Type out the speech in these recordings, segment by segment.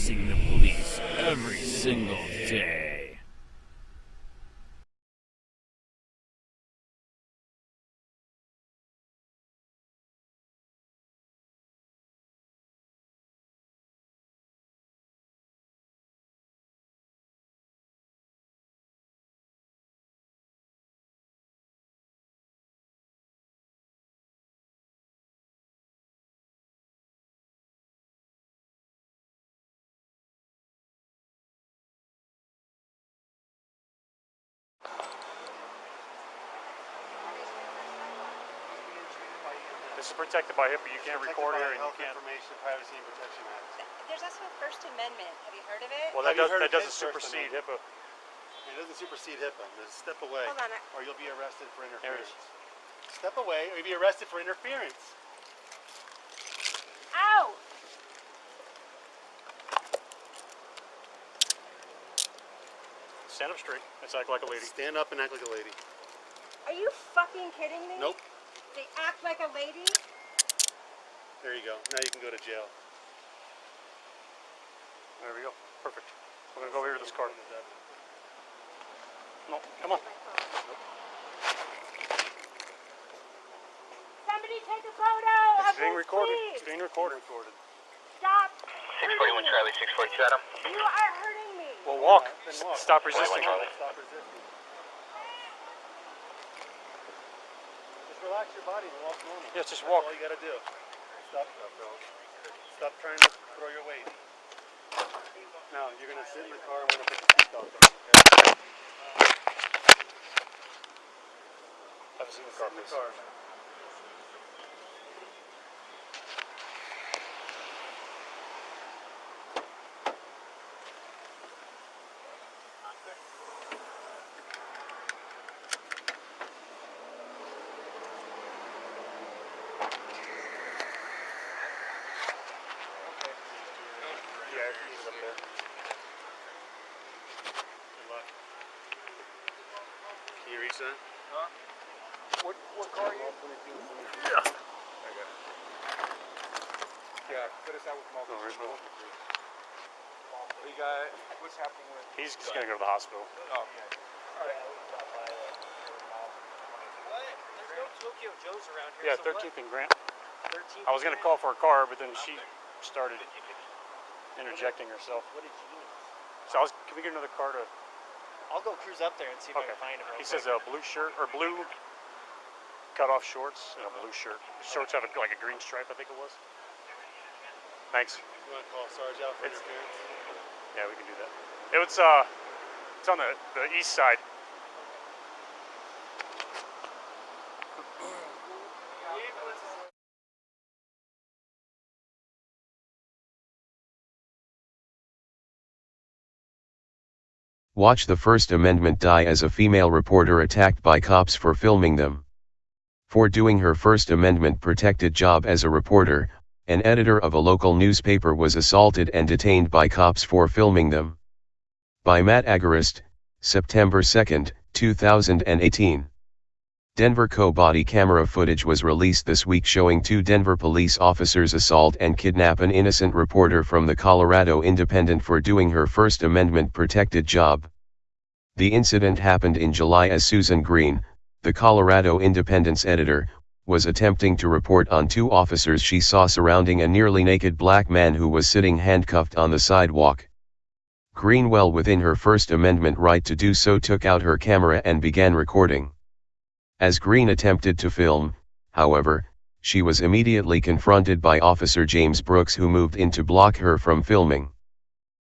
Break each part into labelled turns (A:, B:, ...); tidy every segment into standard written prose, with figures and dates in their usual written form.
A: facing the police every single day.
B: This is protected by HIPAA. You can't record here, and you can't.
C: Information Privacy and Protection Act.
D: There's also a First Amendment. Have you heard of it?
B: Well, that doesn't supersede HIPAA.
C: It doesn't supersede HIPAA. Just step away,
D: Hold on.
C: or you'll be arrested for interference. Step away, or you'll be arrested for interference.
D: Ow!
B: Stand up straight. Let's act like a lady.
C: Stand up and act like a lady.
D: Are you fucking kidding me?
C: Nope.
D: They act like a lady?
C: There you go. Now you can go to jail.
B: There we go. Perfect. We're gonna go over here to this car. No, come on.
D: Somebody take a photo
B: It's
D: of
B: being
D: this,
B: recorded.
D: please.
B: It's being recorded.
D: Stop.
E: 641 Charlie, 642 Adam.
D: You are hurting me.
B: Well, walk.
C: Then walk.
B: Stop resisting.
C: Stop resisting. Just relax your body and walk normal.
B: Yes, just
C: That's
B: walk.
C: all you gotta do. Stop trying to throw your weight. Now you're gonna sit in the car and we're gonna put the seatbelt on. Okay?
B: Have a seat in the car, please. Yeah, he's up there. Good luck. Can you reach that? Huh? What car are you?
C: Yeah.
F: Yeah, put us out with
B: No,
F: multiple.
B: there's no.
F: We got, what's happening with?
B: He's just gonna go to the hospital.
F: Oh, okay.
G: There's no Tokyo Joe's around here.
B: Yeah,
G: so
B: 13th and Grant.
G: 13th
B: I was gonna call for a car, but then she started interjecting herself.
G: What a genius.
B: So can we get another car to?
G: I'll go cruise up there and see if I
B: Okay.
G: can find him.
B: He says a blue shirt or blue cut-off shorts and a blue shirt. Shorts have like a green stripe, I think it was. Thanks.
C: You want to call Sarge out for interference?
B: Yeah, we can do that. It's on the east side.
H: Watch the First Amendment die as a female reporter attacked by cops for filming them. For doing her First Amendment protected job as a reporter, an editor of a local newspaper was assaulted and detained by cops for filming them. By Matt Agarist, September 2, 2018. Denver body camera footage was released this week showing two Denver police officers assault and kidnap an innocent reporter from the Colorado Independent for doing her First Amendment protected job. The incident happened in July as Susan Green, the Colorado Independent's editor, was attempting to report on two officers she saw surrounding a nearly naked black man who was sitting handcuffed on the sidewalk. Green, well within her First Amendment right to do so, took out her camera and began recording. As Green attempted to film, however, she was immediately confronted by Officer James Brooks, who moved in to block her from filming.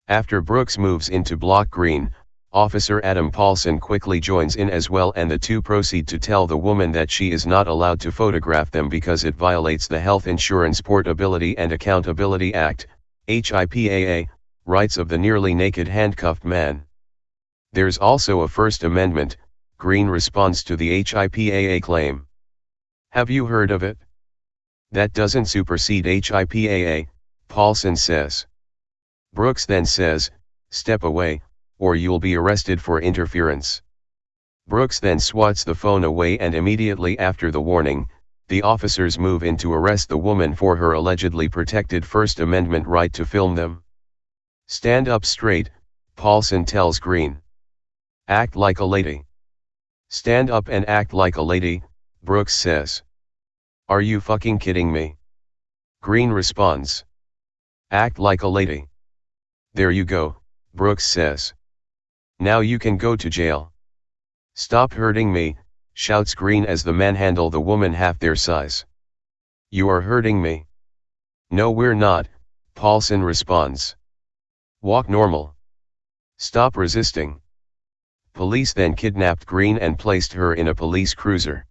H: After Brooks moves in to block Green, Officer Adam Paulson quickly joins in as well, and the two proceed to tell the woman that she is not allowed to photograph them because it violates the Health Insurance Portability and Accountability Act, HIPAA, rights of the nearly naked handcuffed man. There's also a First Amendment, Green responds to the HIPAA claim. Have you heard of it? That doesn't supersede HIPAA, Paulson says. Brooks then says, step away, or you'll be arrested for interference. Brooks then swats the phone away, and immediately after the warning, the officers move in to arrest the woman for her allegedly protected First Amendment right to film them. Stand up straight, Paulson tells Green. Act like a lady. Stand up and act like a lady, Brooks says. Are you fucking kidding me? Green responds. Act like a lady. There you go, Brooks says. Now you can go to jail. Stop hurting me, shouts Green as the men handle the woman half their size. You are hurting me. No, we're not, Paulson responds. Walk normal. Stop resisting. Police then kidnapped Green and placed her in a police cruiser.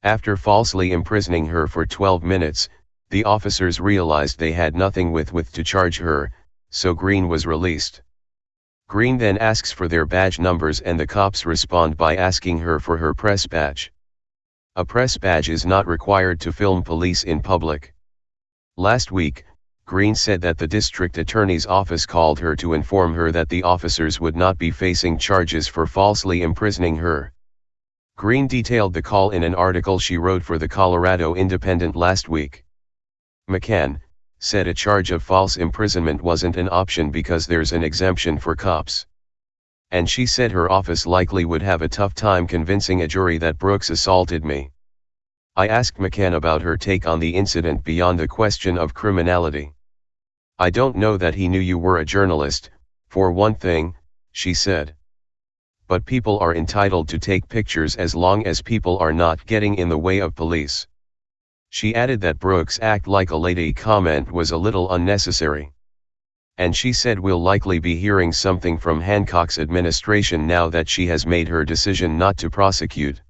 H: After falsely imprisoning her for 12 minutes, the officers realized they had nothing with to charge her, so Green was released. Green then asks for their badge numbers and the cops respond by asking her for her press badge. A press badge is not required to film police in public. Last week, Green said that the district attorney's office called her to inform her that the officers would not be facing charges for falsely imprisoning her. Green detailed the call in an article she wrote for the Colorado Independent last week. McCann said a charge of false imprisonment wasn't an option because there's an exemption for cops. And she said her office likely would have a tough time convincing a jury that Brooks assaulted me. I asked McCann about her take on the incident beyond the question of criminality. I don't know that he knew you were a journalist, for one thing, she said. But people are entitled to take pictures as long as people are not getting in the way of police. She added that Brooks' act like a lady comment was a little unnecessary. And she said we'll likely be hearing something from Hancock's administration now that she has made her decision not to prosecute.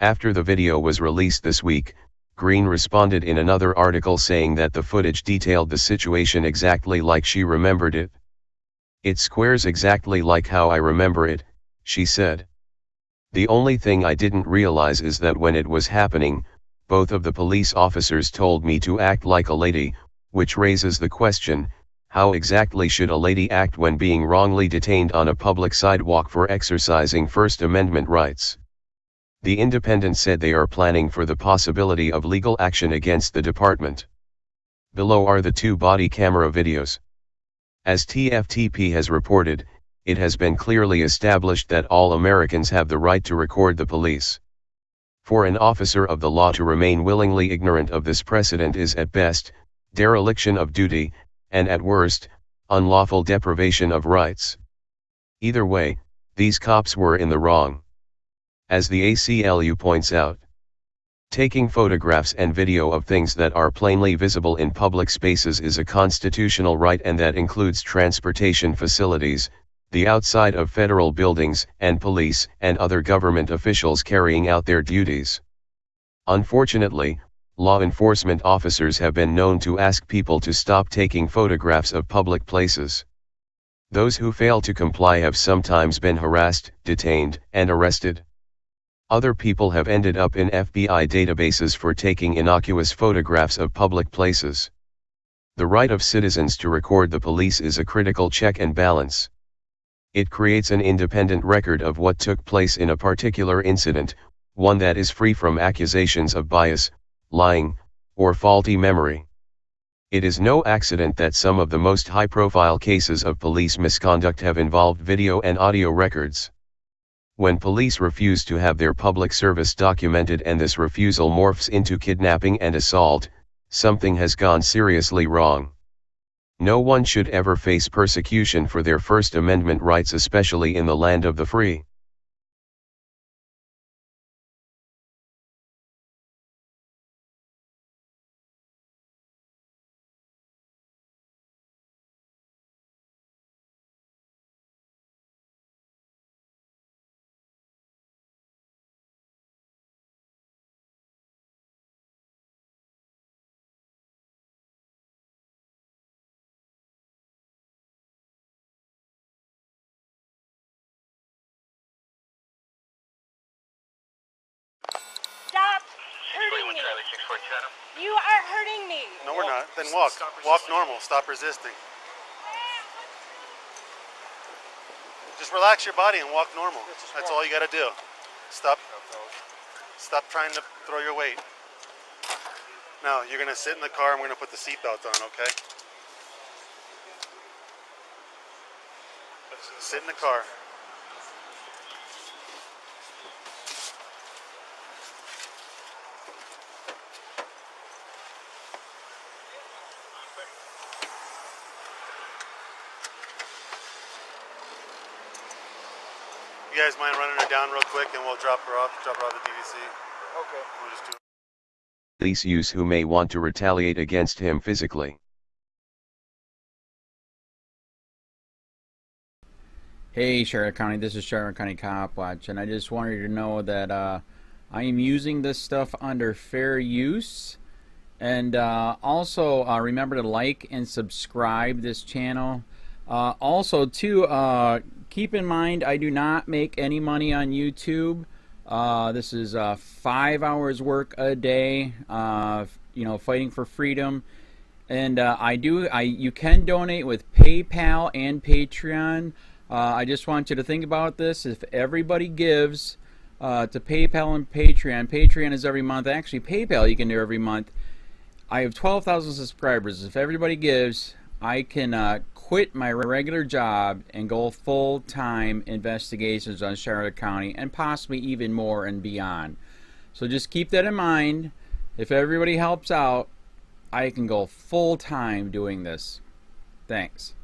H: After the video was released this week, Green responded in another article saying that the footage detailed the situation exactly like she remembered it. It squares exactly like how I remember it, she said. The only thing I didn't realize is that when it was happening, both of the police officers told me to act like a lady, which raises the question, how exactly should a lady act when being wrongly detained on a public sidewalk for exercising First Amendment rights? The Independent said they are planning for the possibility of legal action against the department. Below are the 2 body camera videos. As TFTP has reported, it has been clearly established that all Americans have the right to record the police. For an officer of the law to remain willingly ignorant of this precedent is at best, dereliction of duty, and at worst, unlawful deprivation of rights. Either way, these cops were in the wrong. As the ACLU points out, taking photographs and video of things that are plainly visible in public spaces is a constitutional right, and that includes transportation facilities, the outside of federal buildings, and police and other government officials carrying out their duties. Unfortunately, law enforcement officers have been known to ask people to stop taking photographs of public places. Those who fail to comply have sometimes been harassed, detained, and arrested. Other people have ended up in FBI databases for taking innocuous photographs of public places. The right of citizens to record the police is a critical check and balance. It creates an independent record of what took place in a particular incident, one that is free from accusations of bias, lying, or faulty memory. It is no accident that some of the most high-profile cases of police misconduct have involved video and audio records. When police refuse to have their public service documented and this refusal morphs into kidnapping and assault, something has gone seriously wrong. No one should ever face persecution for their First Amendment rights, especially in the land of the free.
D: Stop hurting me.
E: Charlie 642 Adam.
D: You are hurting me.
C: No, we're not. Then walk. Walk normal. Stop resisting. Just relax your body and walk normal. That's all you got to do. Stop trying to throw your weight. Now, you're going to sit in the car. I'm going to put the seatbelt on, okay? Sit in the car. You guys mind running her down real quick and we'll drop her off the DVC?
F: Okay.
C: We'll just do
H: Police use who may want to retaliate against him physically.
I: Hey Charlotte County, this is Charlotte County Cop Watch, and I just wanted you to know that I am using this stuff under fair use. And also remember to like and subscribe this channel. Also too, keep in mind I do not make any money on YouTube. This is 5 hours work a day, you know, fighting for freedom. And you can donate with PayPal and Patreon. I just want you to think about this. If everybody gives to PayPal and Patreon, Patreon is every month. Actually, PayPal you can do every month. I have 12,000 subscribers. If everybody gives, I can quit my regular job and go full-time investigations on Charlotte County and possibly even more and beyond. So just keep that in mind. If everybody helps out, I can go full-time doing this. Thanks.